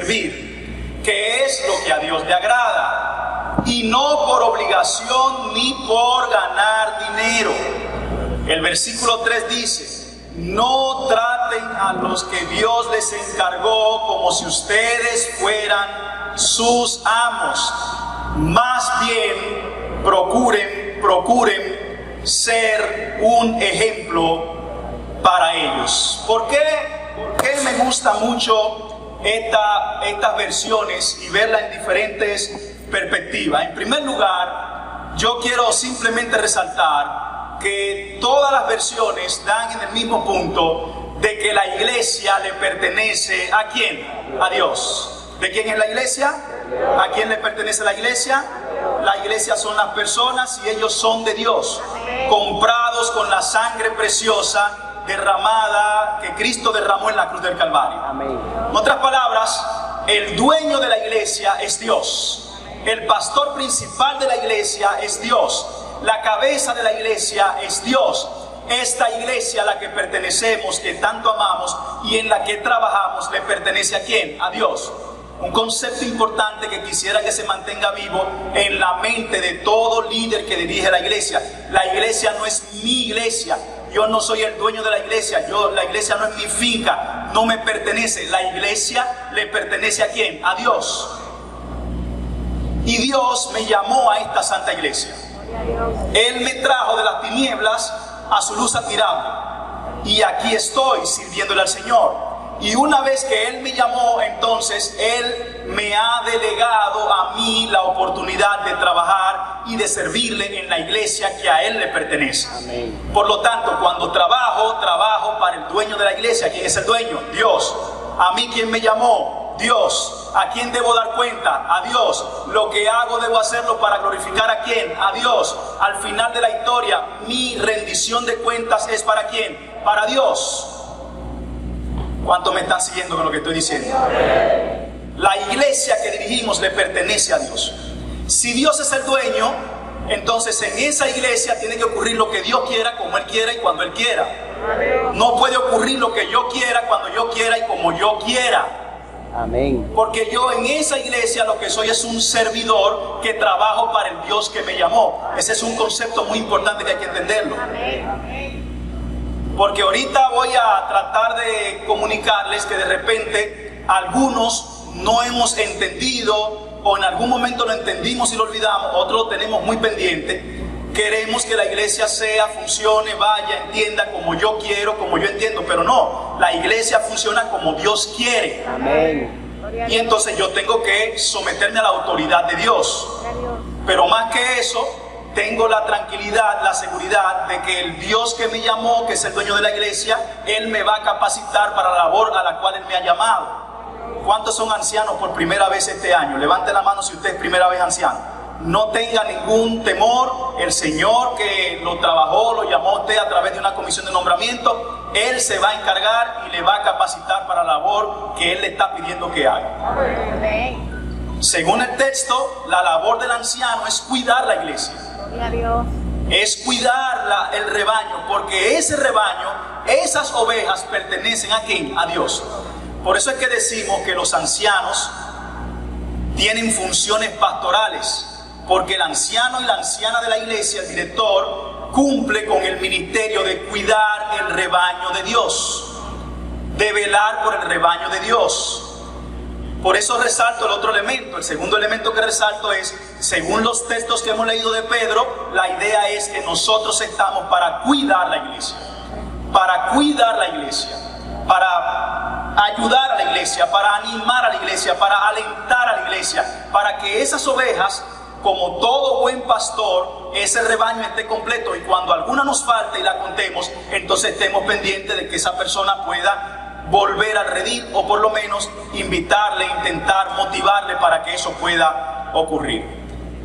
servir, que es lo que a Dios le agrada, y no por obligación ni por ganar dinero. El versículo 3 dice: no traten a los que Dios les encargó como si ustedes fueran sus amos. Más bien, procuren ser un ejemplo para ellos. ¿Por qué me gusta mucho estas versiones y verlas en diferentes perspectivas? En primer lugar, yo quiero simplemente resaltar que todas las versiones dan en el mismo punto de que la iglesia le pertenece ¿a quién? A Dios. ¿De quién es la iglesia? ¿A quién le pertenece la iglesia? La iglesia son las personas y ellos son de Dios, comprados con la sangre preciosa derramada que Cristo derramó en la cruz del Calvario. En otras palabras, el dueño de la iglesia es Dios. El pastor principal de la iglesia es Dios. La cabeza de la iglesia es Dios. Esta iglesia a la que pertenecemos, que tanto amamos y en la que trabajamos, le pertenece ¿a quién? A Dios. Un concepto importante que quisiera que se mantenga vivo en la mente de todo líder que dirige la iglesia. La iglesia no es mi iglesia. Yo no soy el dueño de la iglesia. La iglesia no es mi finca. No me pertenece. La iglesia le pertenece ¿a quién? A Dios. Y Dios me llamó a esta santa iglesia. Él me trajo de las tinieblas a su luz admirable. Y aquí estoy sirviéndole al Señor. Y una vez que Él me llamó, entonces Él me ha delegado a mí la oportunidad de trabajar y de servirle en la iglesia que a Él le pertenece. Amén. Por lo tanto, cuando trabajo para el dueño de la iglesia. ¿Quién es el dueño? Dios. A mí, ¿quién me llamó? Dios. ¿A quién debo dar cuenta? A Dios. Lo que hago debo hacerlo para glorificar ¿a quién? A Dios. Al final de la historia, mi rendición de cuentas es ¿para quién? Para Dios. ¿Cuántos me están siguiendo con lo que estoy diciendo? La iglesia que dirigimos le pertenece a Dios. Si Dios es el dueño, entonces en esa iglesia tiene que ocurrir lo que Dios quiera, como Él quiera y cuando Él quiera. No puede ocurrir lo que yo quiera, cuando yo quiera y como yo quiera. Amén. Porque yo en esa iglesia lo que soy es un servidor que trabajo para el Dios que me llamó. Ese es un concepto muy importante que hay que entenderlo. Amén. Porque ahorita voy a tratar de comunicarles que de repente algunos no hemos entendido, o en algún momento lo entendimos y lo olvidamos, otros lo tenemos muy pendiente. Queremos que la iglesia funcione, vaya, entienda como yo quiero, como yo entiendo, pero no, la iglesia funciona como Dios quiere. Amén. Y entonces yo tengo que someterme a la autoridad de Dios. Pero más que eso, tengo la tranquilidad, la seguridad de que el Dios que me llamó, que es el dueño de la iglesia, Él me va a capacitar para la labor a la cual Él me ha llamado. ¿Cuántos son ancianos por primera vez este año? Levante la mano si usted es primera vez anciano. No tenga ningún temor. El Señor que lo trabajó, lo llamó a usted a través de una comisión de nombramiento, Él se va a encargar y le va a capacitar para la labor que Él le está pidiendo que haga. Según el texto, la labor del anciano es cuidar la iglesia. Es cuidar el rebaño, porque ese rebaño, esas ovejas pertenecen ¿a quién? A Dios. Por eso es que decimos que los ancianos tienen funciones pastorales, porque el anciano y la anciana de la iglesia, el director, cumple con el ministerio de cuidar el rebaño de Dios, de velar por el rebaño de Dios. Por eso resalto el otro elemento. El segundo elemento que resalto es, según los textos que hemos leído de Pedro, la idea es que nosotros estamos para cuidar la iglesia, para cuidar la iglesia, para ayudar a la iglesia, para animar a la iglesia, para alentar a la iglesia, para que esas ovejas, como todo buen pastor, ese rebaño esté completo, y cuando alguna nos falte y la contemos, entonces estemos pendientes de que esa persona pueda volver al redil, o por lo menos invitarle, intentar motivarle para que eso pueda ocurrir.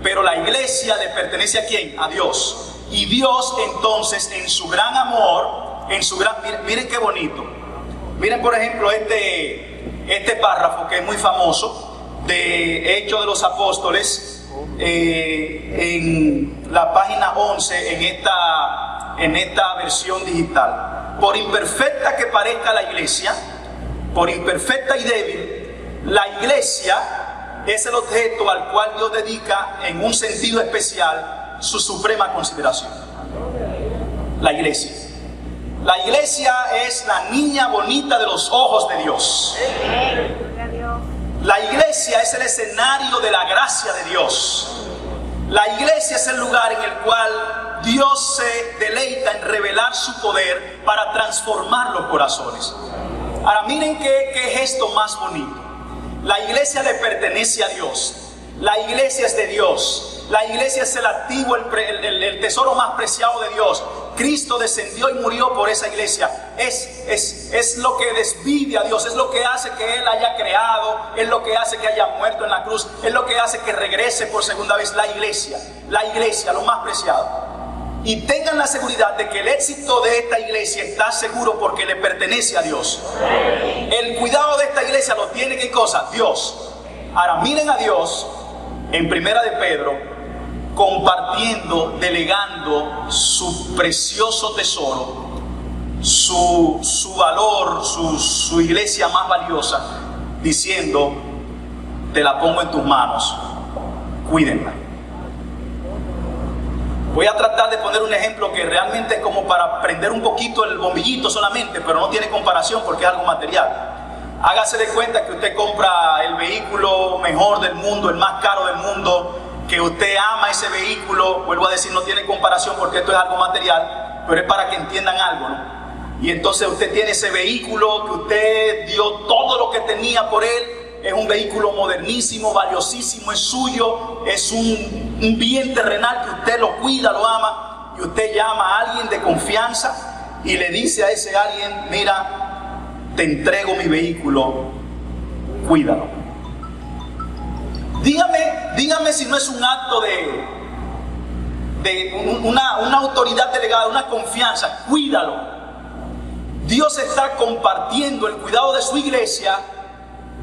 Pero la iglesia le pertenece ¿a quién? A Dios. Y Dios entonces, en su gran amor, miren qué bonito. Miren por ejemplo este párrafo que es muy famoso de Hechos de los Apóstoles, en la página 11 en esta versión digital. Por imperfecta que parezca la iglesia, por imperfecta y débil, La iglesia es el objeto al cual Dios dedica en un sentido especial su suprema consideración. La iglesia. La iglesia es la niña bonita de los ojos de Dios. La iglesia es el escenario de la gracia de Dios. La iglesia es el lugar en el cual Dios se deleita en revelar su poder para transformar los corazones. Ahora miren qué gesto más bonito. La iglesia le pertenece a Dios. La iglesia es de Dios. La iglesia es el activo, el tesoro más preciado de Dios. Cristo descendió y murió por esa iglesia. Es lo que despide a Dios, es lo que hace que Él haya creado, es lo que hace que haya muerto en la cruz, es lo que hace que regrese por segunda vez la iglesia, lo más preciado. Y tengan la seguridad de que el éxito de esta iglesia está seguro porque le pertenece a Dios. El cuidado de esta iglesia lo tiene, ¿qué cosa? Dios. Ahora miren a Dios en Primera de Pedro, compartiendo, delegando su precioso tesoro, su valor, su iglesia más valiosa, diciendo: te la pongo en tus manos, cuídenla. Voy a tratar de poner un ejemplo que realmente es como para prender un poquito el bombillito solamente, pero no tiene comparación porque es algo material. Hágase de cuenta que usted compra el vehículo mejor del mundo, el más caro del mundo, que usted ama ese vehículo. Vuelvo a decir, no tiene comparación porque esto es algo material, pero es para que entiendan algo, ¿no? Y entonces usted tiene ese vehículo que usted dio todo lo que tenía por él. Es un vehículo modernísimo, valiosísimo, es suyo, es un bien terrenal que usted lo cuida, lo ama. Y usted llama a alguien de confianza y le dice a ese alguien: mira, te entrego mi vehículo, cuídalo. Dígame si no es un acto de una autoridad delegada, una confianza. Cuídalo. Dios está compartiendo el cuidado de su iglesia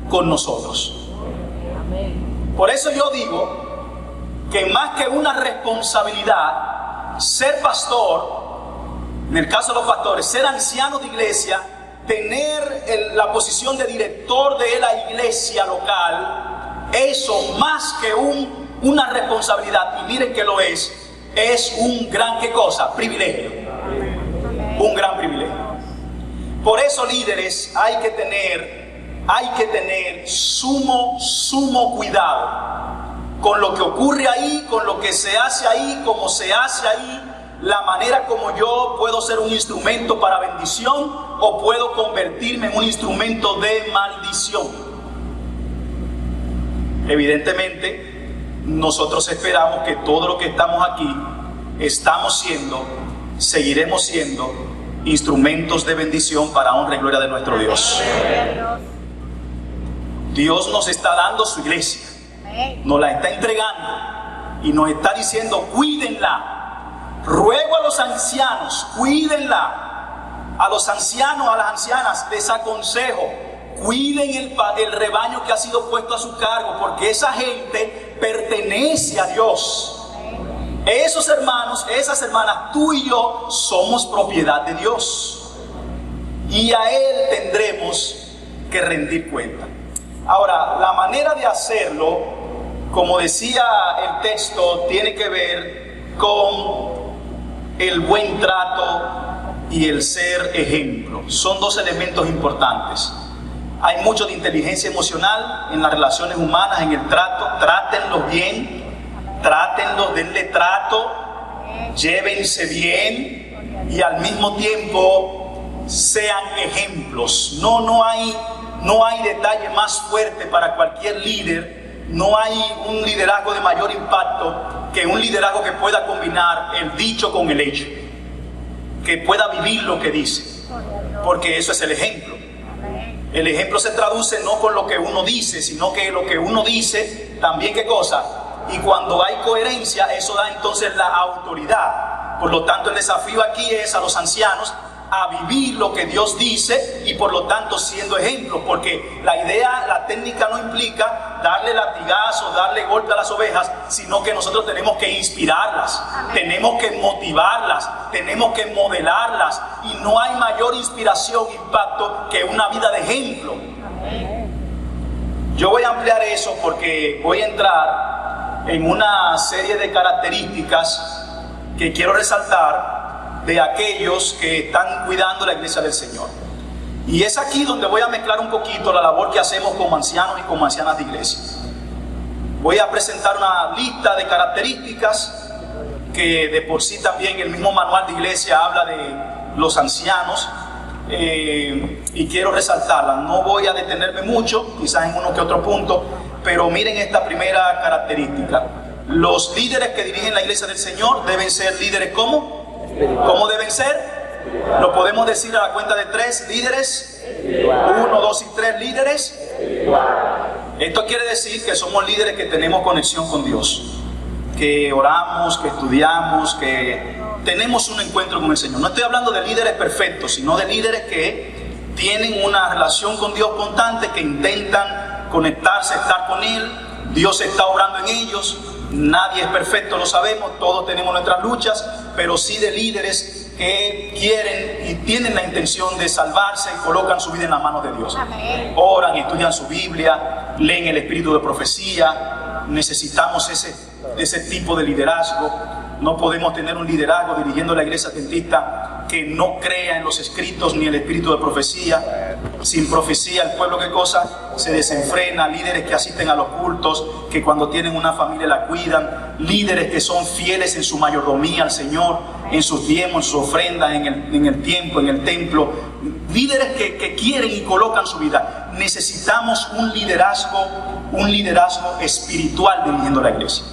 con nosotros. Por eso yo digo que más que una responsabilidad, ser pastor, en el caso de los pastores, ser ancianos de iglesia, tener la posición de director de la iglesia local, eso más que una responsabilidad, y miren que lo es un gran, ¿qué cosa? Privilegio. Un gran privilegio. Por eso, líderes, hay que tener sumo cuidado con lo que ocurre ahí, con lo que se hace ahí, cómo se hace ahí, la manera como yo puedo ser un instrumento para bendición o puedo convertirme en un instrumento de maldición. Evidentemente, nosotros esperamos que todo lo que estamos aquí seguiremos siendo instrumentos de bendición para honra y gloria de nuestro Dios. Dios nos está dando su iglesia, nos la está entregando y nos está diciendo: cuídenla. Ruego a los ancianos, cuídenla. A los ancianos, a las ancianas, les aconsejo: cuiden el rebaño que ha sido puesto a su cargo, porque esa gente pertenece a Dios. Esos hermanos, esas hermanas, tú y yo somos propiedad de Dios y a Él tendremos que rendir cuenta. Ahora, la manera de hacerlo, como decía el texto, tiene que ver con el buen trato y el ser ejemplo. Son dos elementos importantes. Hay mucho de inteligencia emocional en las relaciones humanas, en el trato. Trátenlos bien, trátenlos, denle trato, llévense bien y al mismo tiempo sean ejemplos. No hay detalle más fuerte para cualquier líder. No hay un liderazgo de mayor impacto que un liderazgo que pueda combinar el dicho con el hecho, que pueda vivir lo que dice, porque eso es el ejemplo. El ejemplo se traduce no con lo que uno dice, sino que lo que uno dice también, ¿qué cosa? Y cuando hay coherencia, eso da entonces la autoridad. Por lo tanto, el desafío aquí es a los ancianos a vivir lo que Dios dice y por lo tanto siendo ejemplos, porque la técnica no implica darle latigazos, darle golpe a las ovejas, sino que nosotros tenemos que inspirarlas, tenemos que motivarlas, tenemos que modelarlas, y no hay mayor inspiración, impacto que una vida de ejemplo. Yo voy a ampliar eso porque voy a entrar en una serie de características que quiero resaltar de aquellos que están cuidando la iglesia del Señor. Y es aquí donde voy a mezclar un poquito la labor que hacemos como ancianos y como ancianas de iglesia. Voy a presentar una lista de características que de por sí también el mismo manual de iglesia habla de los ancianos, y quiero resaltarlas. No voy a detenerme mucho, quizás en uno que otro punto, pero miren esta primera característica. Los líderes que dirigen la iglesia del Señor deben ser líderes ¿cómo? ¿Cómo deben ser? Lo podemos decir a la cuenta de 3, líderes. 1, 2 y 3, líderes. Esto quiere decir que somos líderes que tenemos conexión con Dios, que oramos, que estudiamos, que tenemos un encuentro con el Señor. No estoy hablando de líderes perfectos, sino de líderes que tienen una relación con Dios constante, que intentan conectarse, estar con Él. Dios está obrando en ellos. Nadie es perfecto, lo sabemos, todos tenemos nuestras luchas, pero sí de líderes que quieren y tienen la intención de salvarse y colocan su vida en las manos de Dios. Oran, estudian su Biblia, leen el espíritu de profecía. Necesitamos ese tipo de liderazgo. No podemos tener un liderazgo dirigiendo la iglesia adventista que no crea en los escritos ni el espíritu de profecía. Sin profecía el pueblo, ¿qué cosa? Se desenfrena. Líderes que asisten a los cultos, que cuando tienen una familia la cuidan. Líderes que son fieles en su mayordomía al Señor, en sus diezmos, en sus ofrendas, en el tiempo, en el templo. Líderes que quieren y colocan su vida. Necesitamos un liderazgo espiritual dirigiendo la iglesia.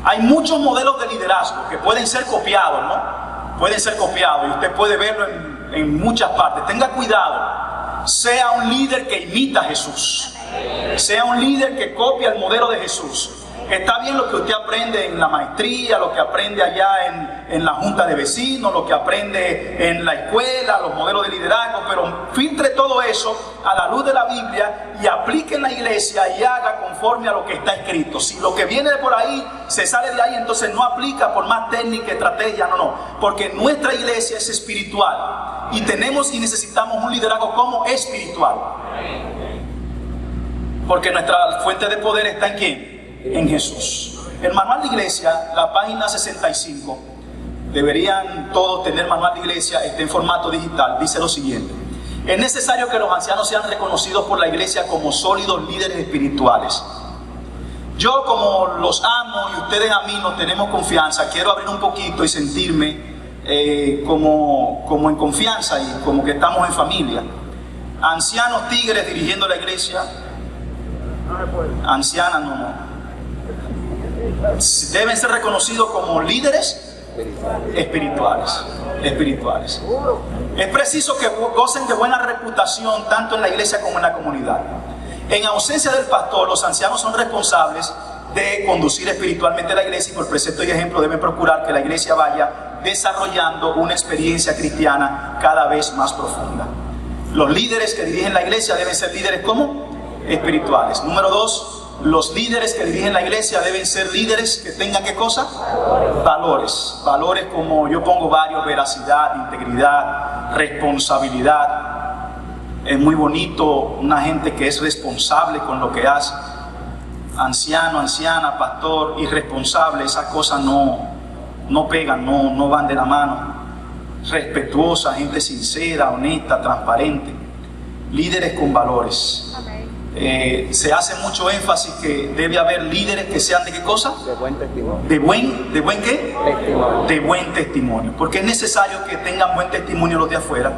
Hay muchos modelos de liderazgo que pueden ser copiados, ¿no? Pueden ser copiados y usted puede verlo en muchas partes. Tenga cuidado. Sea un líder que imita a Jesús. Sea un líder que copia el modelo de Jesús. Está bien lo que usted aprende en la maestría, lo que aprende allá en la junta de vecinos, lo que aprende en la escuela, los modelos de liderazgo, pero filtre todo eso a la luz de la Biblia y aplique en la iglesia y haga conforme a lo que está escrito. Si lo que viene de por ahí se sale de ahí, entonces no aplica por más técnica, estrategia, no, porque nuestra iglesia es espiritual y tenemos y necesitamos un liderazgo como espiritual. Porque nuestra fuente de poder está ¿en quién? En Jesús. El manual de iglesia, la página 65, deberían todos tener manual de iglesia, está en formato digital, dice lo siguiente: es necesario que los ancianos sean reconocidos por la iglesia como sólidos líderes espirituales. Yo, como los amo y ustedes a mí nos tenemos confianza, quiero abrir un poquito y sentirme como en confianza y como que estamos en familia. Ancianos tigres dirigiendo la iglesia, ancianas no. Deben ser reconocidos como líderes espirituales. Es preciso que gocen de buena reputación tanto en la iglesia como en la comunidad. En ausencia del pastor, los ancianos son responsables de conducir espiritualmente la iglesia y por precepto y ejemplo deben procurar que la iglesia vaya desarrollando una experiencia cristiana cada vez más profunda. Los líderes que dirigen la iglesia deben ser líderes ¿cómo? Espirituales. Número 2, los líderes que dirigen la iglesia deben ser líderes que tengan ¿qué cosa? Valores. Valores como yo pongo varios: veracidad, integridad, responsabilidad. Es muy bonito una gente que es responsable con lo que hace. Anciano, anciana, pastor, irresponsable, esas cosas no pegan, no van de la mano. Respetuosa, gente sincera, honesta, transparente. Líderes con valores. Se hace mucho énfasis que debe haber líderes que sean ¿de qué cosa? De buen testimonio. ¿De buen qué? Testimonio. De buen testimonio. Porque es necesario que tengan buen testimonio los de afuera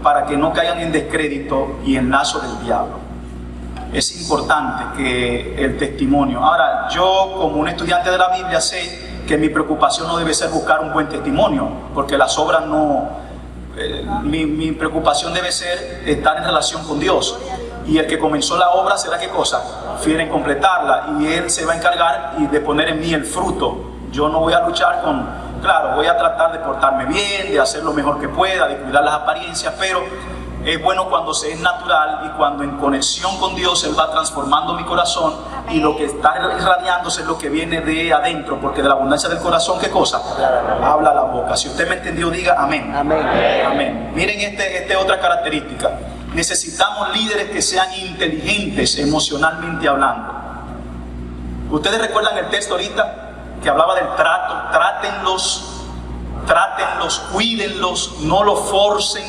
para que no caigan en descrédito y en lazo del diablo. Es importante que el testimonio. Ahora, yo como un estudiante de la Biblia sé que mi preocupación no debe ser buscar un buen testimonio, porque las obras no... mi preocupación debe ser estar en relación con Dios. Y el que comenzó la obra será ¿qué cosa? Fiel en completarla. Y Él se va a encargar de poner en mí el fruto. Yo no voy a luchar claro, voy a tratar de portarme bien, de hacer lo mejor que pueda, de cuidar las apariencias, pero es bueno cuando se es natural y cuando en conexión con Dios Él va transformando mi corazón y lo que está irradiándose es lo que viene de adentro, porque de la abundancia del corazón, ¿qué cosa? Habla la boca. Si usted me entendió, diga amén. Amén. Amén. Miren esta otra característica. necesitamos líderes que sean inteligentes emocionalmente hablando. Ustedes recuerdan el texto ahorita que hablaba del trato. Trátenlos, cuídenlos, no los forcen.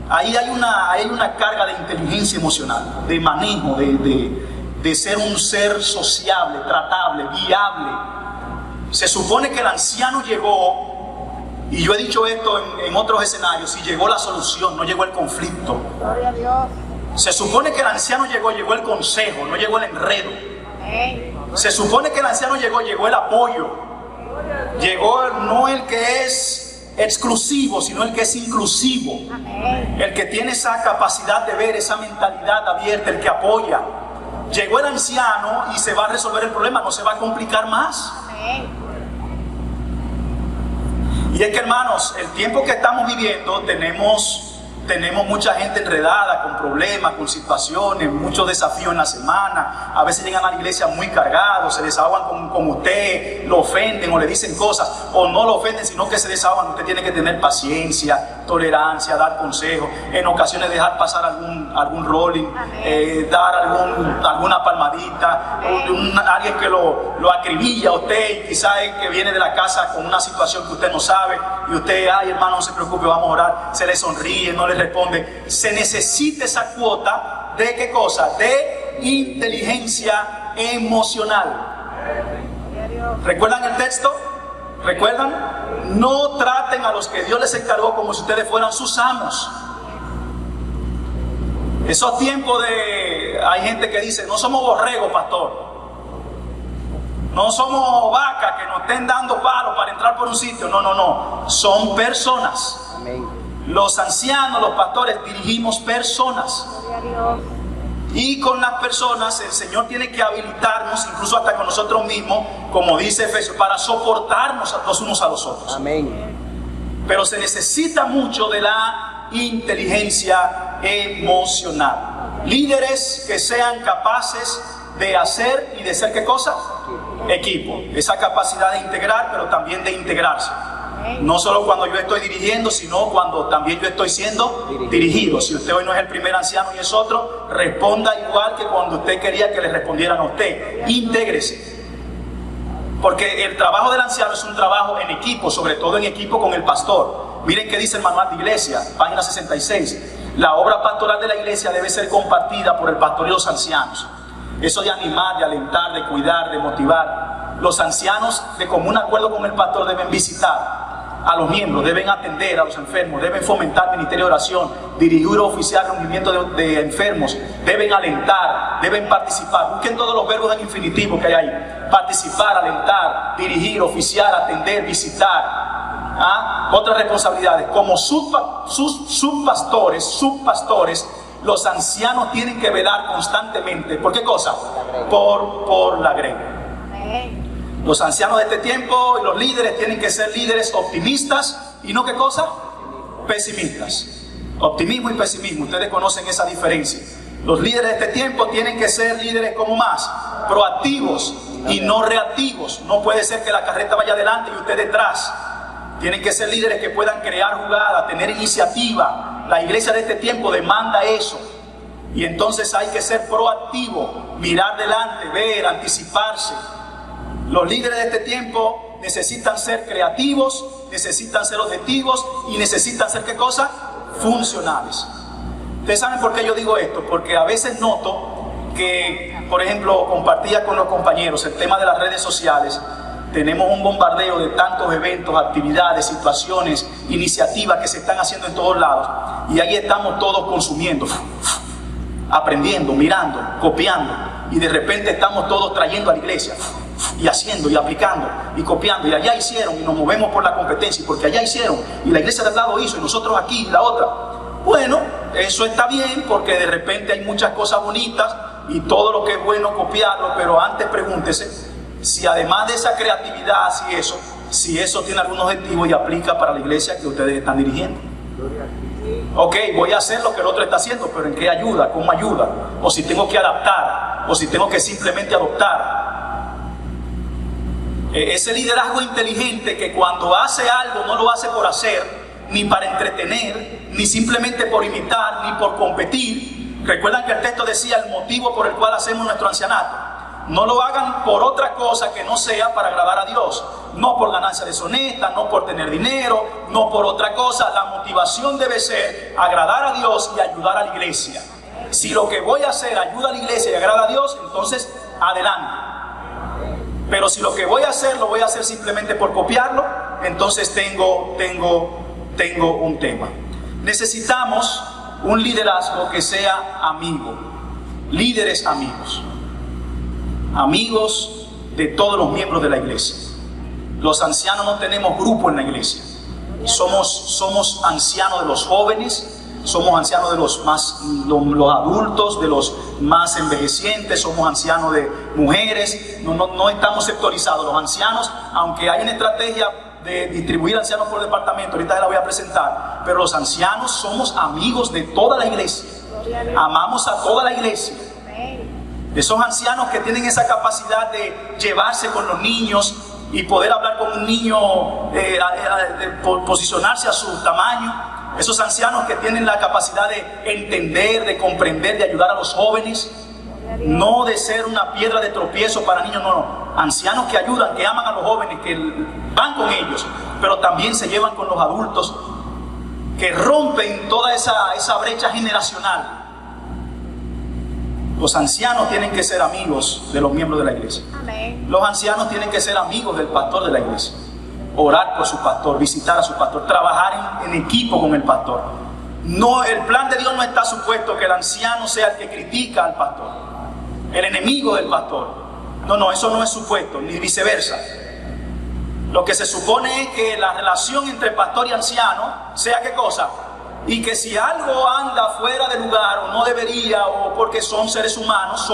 Ahí hay una carga de inteligencia emocional, de manejo, de ser un ser sociable, tratable, viable. Se supone que el anciano llegó, y yo he dicho esto en otros escenarios, y llegó la solución, no llegó el conflicto. Gloria a Dios. Se supone que el anciano llegó el consejo, no llegó el enredo. Se supone que el anciano llegó el apoyo. Llegó no el que es exclusivo, sino el que es inclusivo. El que tiene esa capacidad de ver, esa mentalidad abierta, el que apoya. Llegó el anciano y se va a resolver el problema, no se va a complicar más. Y es que, hermanos, el tiempo que estamos viviendo tenemos mucha gente enredada con problemas, con situaciones, muchos desafíos en la semana. A veces llegan a la iglesia muy cargados, se desahogan con usted, lo ofenden o le dicen cosas, o no lo ofenden, sino que se desahogan. Usted tiene que tener paciencia, tolerancia, dar consejos, en ocasiones dejar pasar algún rolling, dar alguna palmadita, alguien que lo acribilla a usted, y quizás que viene de la casa con una situación que usted no sabe, y usted, ay hermano, no se preocupe, vamos a orar, se le sonríe, no le responde. Se necesita esa cuota de ¿qué cosa? De inteligencia emocional. ¿Recuerdan el texto? ¿Recuerdan? No traten a los que Dios les encargó como si ustedes fueran sus amos. Esos tiempos hay gente que dice, no somos borregos, pastor. No somos vacas que nos estén dando palos para entrar por un sitio. No. Son personas. Amén. Los ancianos, los pastores, dirigimos personas. Y con las personas el Señor tiene que habilitarnos, incluso hasta con nosotros mismos, como dice Efesios, para soportarnos los unos a los otros. Amén. Pero se necesita mucho de la inteligencia emocional. Líderes que sean capaces de hacer y de ser ¿qué cosa? Equipo. Esa capacidad de integrar, pero también de integrarse. No solo cuando yo estoy dirigiendo, sino cuando también yo estoy siendo dirigido. Si usted hoy no es el primer anciano y es otro, responda igual que cuando usted quería que le respondieran a usted. Intégrese. Porque el trabajo del anciano es un trabajo en equipo, sobre todo en equipo con el pastor. Miren qué dice el manual de iglesia, página 66. La obra pastoral de la iglesia debe ser compartida por el pastor y los ancianos. Eso de animar, de alentar, de cuidar, de motivar. Los ancianos, de común acuerdo con el pastor, deben visitar a los miembros, deben atender a los enfermos, deben fomentar ministerio de oración, dirigir o oficiar reunimientos de enfermos, deben alentar, deben participar. Busquen todos los verbos en infinitivo que hay ahí: participar, alentar, dirigir, oficiar, atender, visitar. Otras responsabilidades, como subpastores, los ancianos tienen que velar constantemente. ¿Por qué cosa? Por la grey. Los ancianos de este tiempo y los líderes tienen que ser líderes optimistas y no ¿qué cosa? Pesimistas. Optimismo y pesimismo, ustedes conocen esa diferencia. Los líderes de este tiempo tienen que ser líderes como más proactivos y no reactivos. No puede ser que la carreta vaya adelante y usted detrás. Tienen que ser líderes que puedan crear jugadas, tener iniciativa. La iglesia de este tiempo demanda eso. Y entonces hay que ser proactivo, mirar delante, ver, anticiparse. Los líderes de este tiempo necesitan ser creativos, necesitan ser objetivos y necesitan ser ¿qué cosa? Funcionales. Ustedes saben por qué yo digo esto, porque a veces noto que, por ejemplo, compartía con los compañeros el tema de las redes sociales. Tenemos un bombardeo de tantos eventos, actividades, situaciones, iniciativas que se están haciendo en todos lados. Y ahí estamos todos consumiendo, aprendiendo, mirando, copiando. Y de repente estamos todos trayendo a la iglesia. Y haciendo, y aplicando, y copiando. Y allá hicieron, y nos movemos por la competencia. Y porque allá hicieron, y la iglesia de al lado hizo, y nosotros aquí, y la otra. Bueno, eso está bien, porque de repente hay muchas cosas bonitas. Y todo lo que es bueno copiarlo. Pero antes pregúntese si además de esa creatividad, si eso tiene algún objetivo y aplica para la iglesia que ustedes están dirigiendo. Ok, voy a hacer lo que el otro está haciendo, pero ¿en qué ayuda? ¿Cómo ayuda? O si tengo que adaptar, o si tengo que simplemente adoptar. Ese liderazgo inteligente que cuando hace algo no lo hace por hacer, ni para entretener, ni simplemente por imitar, ni por competir. Recuerdan que el texto decía el motivo por el cual hacemos nuestro ancianato. No lo hagan por otra cosa que no sea para agradar a Dios. No por ganancia deshonesta, no por tener dinero, no por otra cosa. La motivación debe ser agradar a Dios y ayudar a la iglesia. Si lo que voy a hacer ayuda a la iglesia y agrada a Dios, entonces adelante. Pero si lo que voy a hacer lo voy a hacer simplemente por copiarlo, entonces tengo un tema. Necesitamos un liderazgo que sea amigo. Líderes amigos. Amigos de todos los miembros de la iglesia. Los ancianos no tenemos grupo en la iglesia. Somos ancianos de los jóvenes, somos ancianos de los adultos, de los más envejecientes, somos ancianos de mujeres. No estamos sectorizados. Los ancianos, aunque hay una estrategia de distribuir ancianos por departamento, ahorita la voy a presentar, pero los ancianos somos amigos de toda la iglesia. Amamos a toda la iglesia. Esos ancianos que tienen esa capacidad de llevarse con los niños y poder hablar con un niño, posicionarse a su tamaño. Esos ancianos que tienen la capacidad de entender, de comprender, de ayudar a los jóvenes. No de ser una piedra de tropiezo para niños, no. Ancianos que ayudan, que aman a los jóvenes, que van con ellos, pero también se llevan con los adultos, que rompen toda esa brecha generacional. Los ancianos tienen que ser amigos de los miembros de la iglesia. Amén. Los ancianos tienen que ser amigos del pastor de la iglesia. Orar por su pastor, visitar a su pastor, trabajar en equipo con el pastor. No, el plan de Dios no está supuesto que el anciano sea el que critica al pastor, el enemigo del pastor. No, eso no es supuesto, ni viceversa. Lo que se supone es que la relación entre pastor y anciano sea ¿qué cosa? Y que si algo anda fuera de lugar o no debería, o porque somos seres humanos,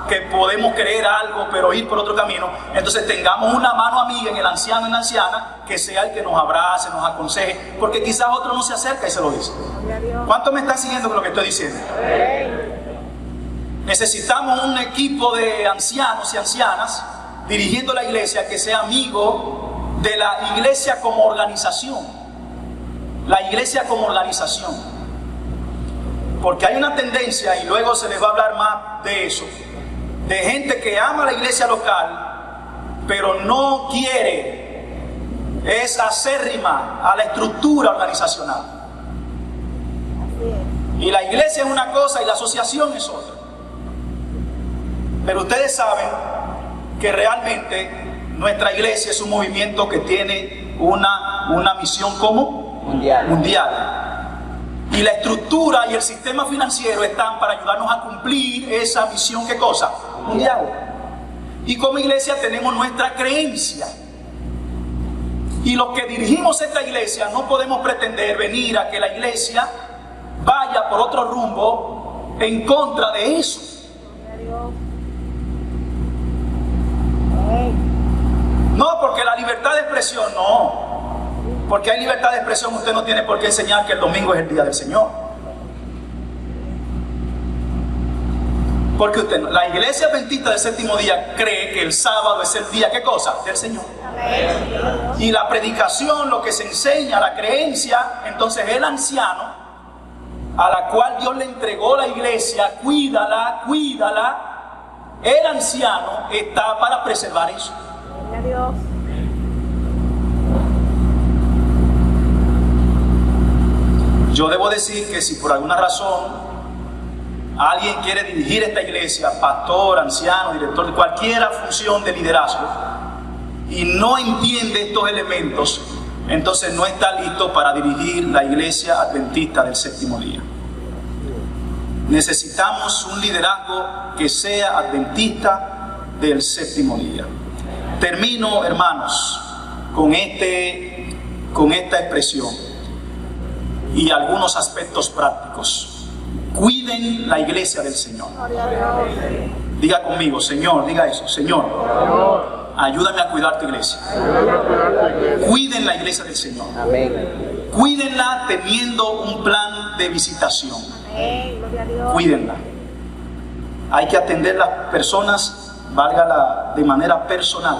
que podemos creer algo pero ir por otro camino, entonces tengamos una mano amiga en el anciano y en la anciana, que sea el que nos abrace, nos aconseje, porque quizás otro no se acerca y se lo dice. ¿Cuántos me están siguiendo con lo que estoy diciendo? Necesitamos un equipo de ancianos y ancianas dirigiendo la iglesia que sea amigo de la iglesia como organización. La iglesia como organización. Porque hay una tendencia, y luego se les va a hablar más de eso, de gente que ama la iglesia local, pero no quiere, es acérrima a la estructura organizacional. Y la iglesia es una cosa y la asociación es otra. Pero ustedes saben que realmente nuestra iglesia es un movimiento que tiene una misión como mundial. Y la estructura y el sistema financiero están para ayudarnos a cumplir esa misión, ¿qué cosa? Mundial. Y como iglesia tenemos nuestra creencia. Y los que dirigimos esta iglesia no podemos pretender venir a que la iglesia vaya por otro rumbo en contra de eso. No, porque la libertad de expresión, no. Porque hay libertad de expresión, usted no tiene por qué enseñar que el domingo es el día del Señor. Porque la iglesia adventista del séptimo día cree que el sábado es el día, ¿qué cosa? Del Señor. Y la predicación, lo que se enseña, la creencia, entonces el anciano, a la cual Dios le entregó la iglesia, cuídala. El anciano está para preservar eso. Dios. Yo debo decir que si por alguna razón alguien quiere dirigir esta iglesia, pastor, anciano, director, de cualquier función de liderazgo, y no entiende estos elementos, entonces no está listo para dirigir la iglesia adventista del séptimo día. Necesitamos un liderazgo que sea adventista del séptimo día. Termino, hermanos, con esta expresión y algunos aspectos prácticos. Cuiden la iglesia del Señor. Diga conmigo, Señor, diga eso, Señor, ayúdame a cuidar tu iglesia. Cuiden la iglesia del Señor. Cuídenla teniendo un plan de visitación. Cuídenla. Hay que atender las personas, de manera personal.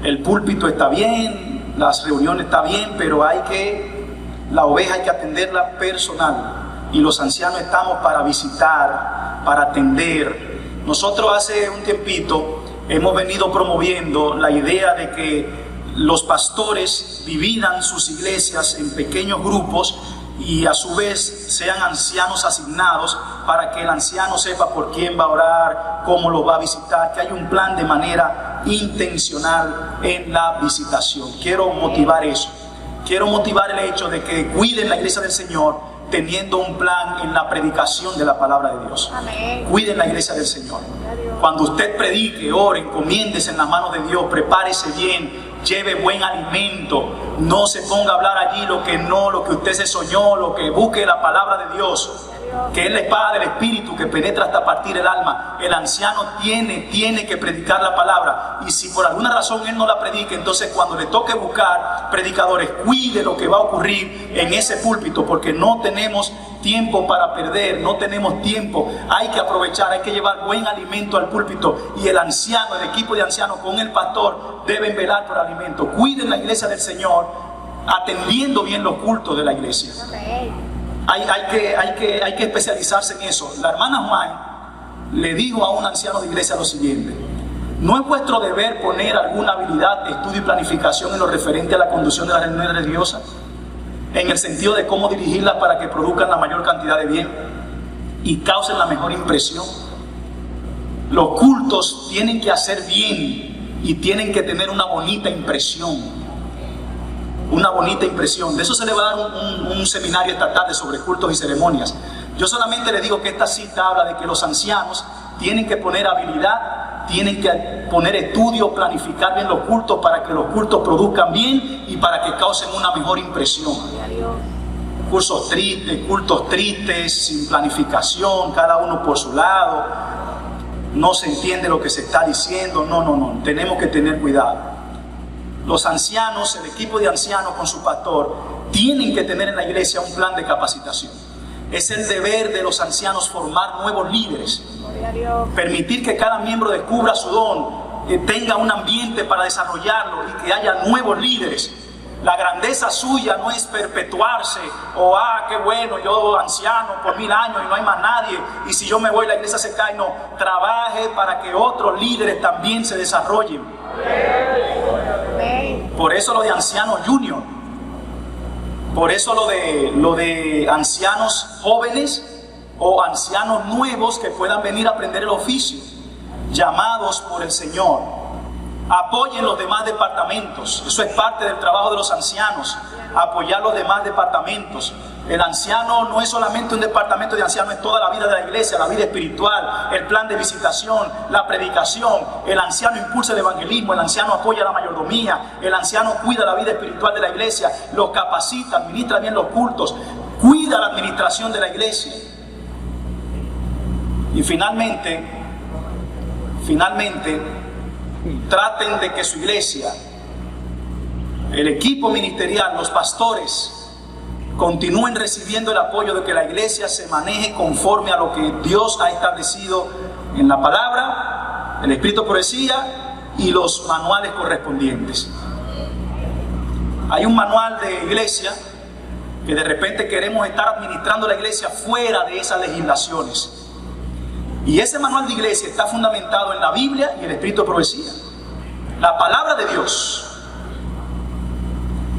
El púlpito está bien, las reuniones está bien, pero hay que La oveja hay que atenderla personal, y los ancianos estamos para visitar, para atender. Nosotros hace un tiempito hemos venido promoviendo la idea de que los pastores dividan sus iglesias en pequeños grupos y a su vez sean ancianos asignados para que el anciano sepa por quién va a orar, cómo lo va a visitar, que hay un plan de manera intencional en la visitación. Quiero motivar eso. Quiero motivar el hecho de que cuiden la iglesia del Señor teniendo un plan en la predicación de la palabra de Dios. Amén. Cuiden la iglesia del Señor. Cuando usted predique, ore, encomiéndese en las manos de Dios, prepárese bien, lleve buen alimento, no se ponga a hablar allí lo que usted se soñó, lo que busque la palabra de Dios, que es la espada del Espíritu que penetra hasta partir el alma. El anciano tiene que predicar la palabra, y si por alguna razón él no la predica, entonces cuando le toque buscar predicadores, cuide lo que va a ocurrir en ese púlpito, porque no tenemos tiempo para perder, no tenemos tiempo, hay que aprovechar, hay que llevar buen alimento al púlpito, y el anciano, el equipo de ancianos con el pastor deben velar por alimento. Cuiden la iglesia del Señor atendiendo bien los cultos de la iglesia. Hay que especializarse en eso. La hermana Juan le dijo a un anciano de iglesia lo siguiente: no es vuestro deber poner alguna habilidad, estudio y planificación en lo referente a la conducción de las reuniones religiosas, en el sentido de cómo dirigirlas para que produzcan la mayor cantidad de bien y causen la mejor impresión. Los cultos tienen que hacer bien y tienen que tener una bonita impresión. Una bonita impresión. De eso se le va a dar un seminario esta tarde sobre cultos y ceremonias. Yo solamente le digo que esta cita habla de que los ancianos tienen que poner habilidad, tienen que poner estudio, planificar bien los cultos para que los cultos produzcan bien y para que causen una mejor impresión. Cultos tristes, sin planificación, cada uno por su lado, no se entiende lo que se está diciendo. No, tenemos que tener cuidado. Los ancianos, el equipo de ancianos con su pastor, tienen que tener en la iglesia un plan de capacitación. Es el deber de los ancianos formar nuevos líderes, permitir que cada miembro descubra su don, tenga un ambiente para desarrollarlo y que haya nuevos líderes. La grandeza suya no es perpetuarse o qué bueno, yo anciano por 1000 años y no hay más nadie, y si yo me voy la iglesia se cae. No, trabaje para que otros líderes también se desarrollen. Por eso lo de ancianos junior, por eso lo de ancianos jóvenes o ancianos nuevos que puedan venir a aprender el oficio, llamados por el Señor. Apoyen los demás departamentos, eso es parte del trabajo de los ancianos, apoyar los demás departamentos. El anciano no es solamente un departamento de ancianos, es toda la vida de la iglesia, la vida espiritual, el plan de visitación, la predicación. El anciano impulsa el evangelismo, el anciano apoya la mayordomía, el anciano cuida la vida espiritual de la iglesia, los capacita, administra bien los cultos, cuida la administración de la iglesia. Y finalmente, traten de que su iglesia, el equipo ministerial, los pastores, continúen recibiendo el apoyo de que la iglesia se maneje conforme a lo que Dios ha establecido en la palabra, el escrito profecía y los manuales correspondientes. Hay un manual de iglesia que de repente queremos estar administrando la iglesia fuera de esas legislaciones. Y ese manual de iglesia está fundamentado en la Biblia y el escrito de profecía, la palabra de Dios.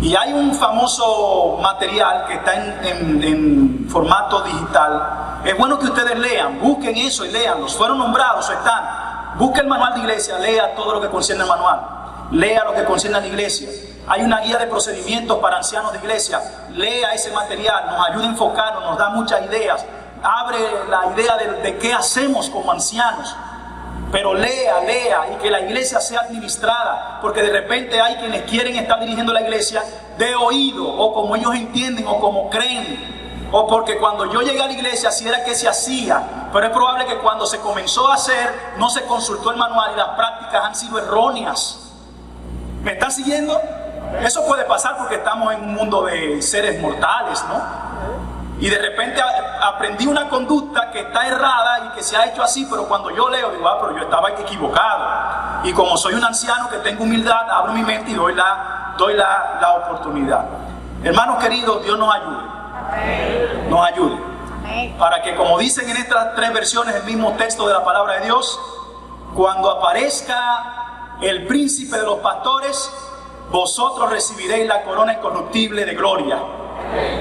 Y hay un famoso material que está en formato digital. Es bueno que ustedes lean, busquen eso y leanlos. Fueron nombrados o están. Busque el manual de iglesia, lea todo lo que concierne al manual. Lea lo que concierne a la iglesia. Hay una guía de procedimientos para ancianos de iglesia. Lea ese material, nos ayuda a enfocarnos, nos da muchas ideas. Abre la idea de qué hacemos como ancianos. Pero lea y que la iglesia sea administrada, porque de repente hay quienes quieren estar dirigiendo la iglesia de oído, o como ellos entienden, o como creen, o porque cuando yo llegué a la iglesia así era que se hacía. Pero es probable que cuando se comenzó a hacer no se consultó el manual y las prácticas han sido erróneas. ¿Me están siguiendo? Eso puede pasar porque estamos en un mundo de seres mortales, ¿no? Y de repente aprendí una conducta que está errada y que se ha hecho así, pero cuando yo leo digo, pero yo estaba equivocado. Y como soy un anciano que tengo humildad, abro mi mente y doy la oportunidad. Hermanos queridos, Dios nos ayude. Nos ayude. Para que, como dicen en estas tres versiones el mismo texto de la palabra de Dios, cuando aparezca el príncipe de los pastores, vosotros recibiréis la corona incorruptible de gloria.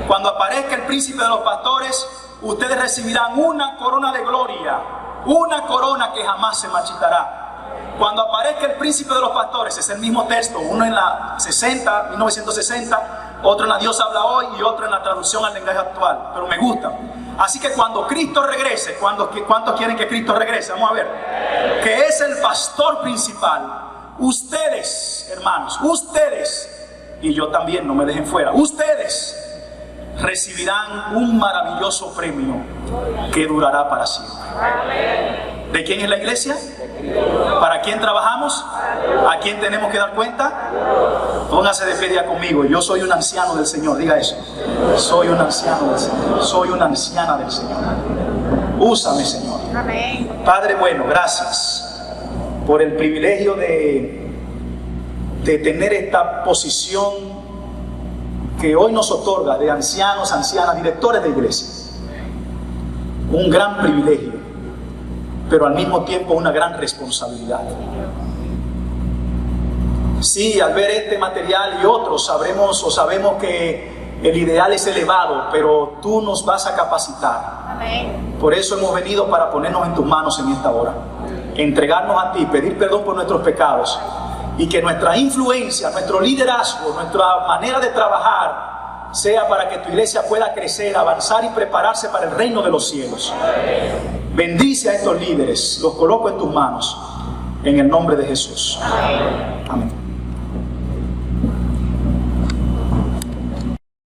Cuando aparezca el príncipe de los pastores, ustedes recibirán una corona de gloria, una corona que jamás se marchitará. Cuando aparezca el príncipe de los pastores, es el mismo texto, uno en la 1960, otro en la Dios habla hoy y otro en la traducción al lenguaje actual, pero me gusta. Así que cuando Cristo regrese, ¿cuántos quieren que Cristo regrese? Vamos a ver. Que es el pastor principal. Ustedes, hermanos, ustedes, y yo también, no me dejen fuera, ustedes recibirán un maravilloso premio que durará para siempre. ¿De quién es la iglesia? ¿Para quién trabajamos? ¿A quién tenemos que dar cuenta? Póngase de pie conmigo. Yo soy un anciano del Señor. Diga eso. Soy un anciano del Señor. Soy una anciana del Señor. Úsame, Señor. Padre bueno, gracias por el privilegio de tener esta posición que hoy nos otorga de ancianos, ancianas, directores de iglesias. Un gran privilegio, pero al mismo tiempo una gran responsabilidad. Sí, al ver este material y otros sabemos que el ideal es elevado, pero tú nos vas a capacitar. Amén. Por eso hemos venido para ponernos en tus manos en esta hora, entregarnos a ti, pedir perdón por nuestros pecados y que nuestra influencia, nuestro liderazgo, nuestra manera de trabajar sea para que tu iglesia pueda crecer, avanzar y prepararse para el reino de los cielos. Bendice a estos líderes, los coloco en tus manos, en el nombre de Jesús. Amén.